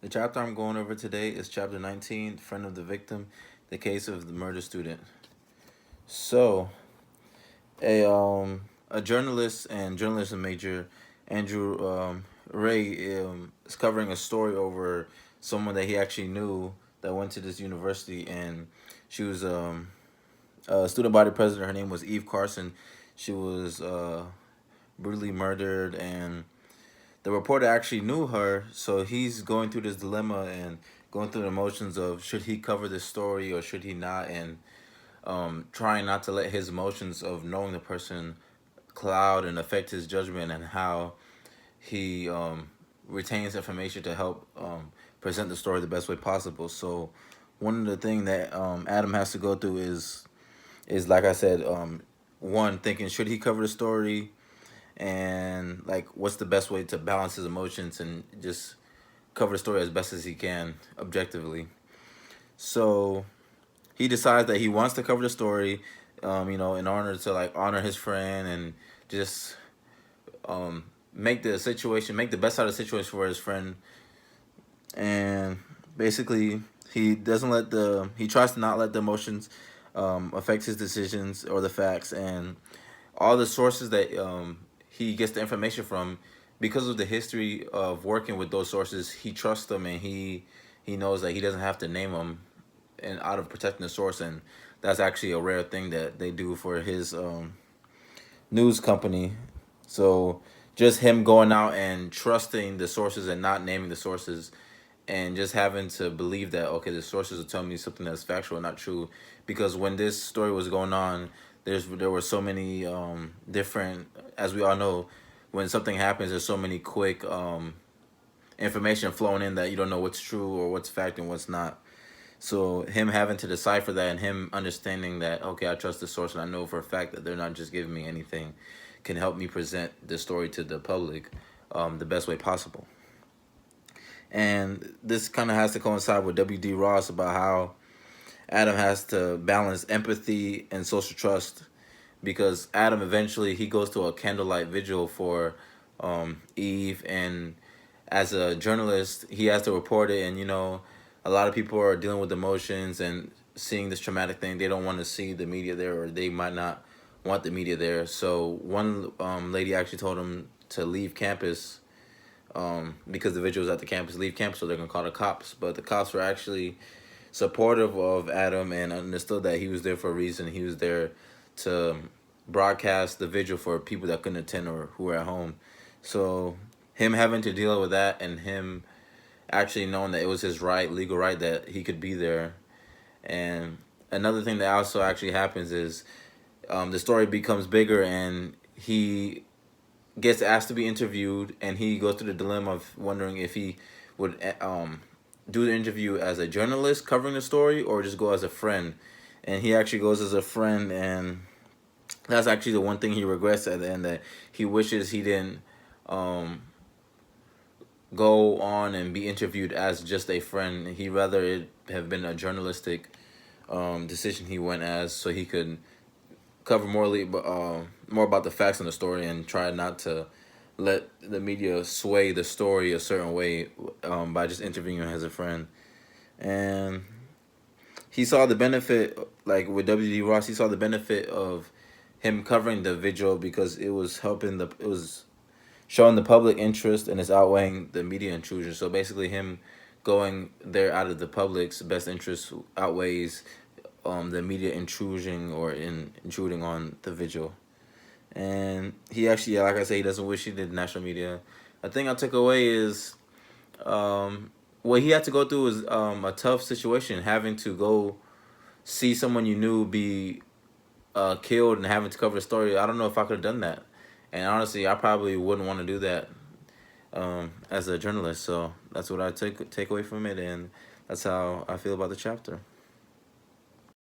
The chapter I'm going over today is chapter 19, Friend of the Victim, the case of the murder student. So, a a journalist and journalism major, Andrew Ray, is covering a story over someone that he actually knew that went to this university, and she was a student body president. Her name was Eve Carson. She was brutally murdered, and the reporter actually knew her, so he's going through this dilemma and going through the emotions of should he cover this story or should he not, and trying not to let his emotions of knowing the person cloud and affect his judgment, and how he retains information to help present the story the best way possible. So one of the things that Adam has to go through is like I said, one, thinking should he cover the story, and like what's the best way to balance his emotions and just cover the story as best as he can objectively. So he decides that he wants to cover the story, in order to like honor his friend and just make the best out of the situation for his friend. And basically, he tries to not let the emotions affect his decisions or the facts, and all the sources that he gets the information from, because of the history of working with those sources, he trusts them, and he knows that he doesn't have to name them, and out of protecting the source. And that's actually a rare thing that they do for his news company. So just him going out and trusting the sources and not naming the sources, and just having to believe that okay, the sources are telling me something that's factual, not true. Because when this story was going on, there were so many different, as we all know, when something happens, there's so many quick information flowing in that you don't know what's true or what's fact and what's not. So him having to decipher that, and him understanding that okay, I trust the source and I know for a fact that they're not just giving me anything, can help me present the story to the public the best way possible. And this kind of has to coincide with W.D. Ross about how Adam has to balance empathy and social trust, because Adam eventually he goes to a candlelight vigil for Eve, and as a journalist he has to report it. And a lot of people are dealing with emotions and seeing this traumatic thing. They don't want to see the media there, or they might not want the media there. So one lady actually told him to leave campus, because the vigil was at the campus. Leave campus, so they're gonna call the cops. But the cops were actually supportive of Adam and understood that he was there for a reason. He was there to broadcast the vigil for people that couldn't attend or who were at home. So him having to deal with that, and him actually knowing that it was his right, legal right, that he could be there. And another thing that also actually happens is the story becomes bigger, and he gets asked to be interviewed, and he goes through the dilemma of wondering if he would do the interview as a journalist covering the story or just go as a friend. And he actually goes as a friend, and that's actually the one thing he regrets at the end, that he wishes he didn't go on and be interviewed as just a friend. He rather it have been a journalistic decision he went as, so he could cover more about the facts in the story, and try not to let the media sway the story a certain way by just interviewing him as a friend. And he saw the benefit, like with W.D. Ross, he saw the benefit of him covering the vigil, because it was showing the public interest, and it's outweighing the media intrusion. So basically, him going there out of the public's best interest outweighs the media intrusion or intruding on the vigil. And he actually, yeah, like I said, he doesn't wish he did national media. A thing I took away is what he had to go through was a tough situation, having to go see someone you knew be killed and having to cover the story. I don't know if I could have done that, and honestly, I probably wouldn't want to do that as a journalist. So that's what I take away from it, and that's how I feel about the chapter.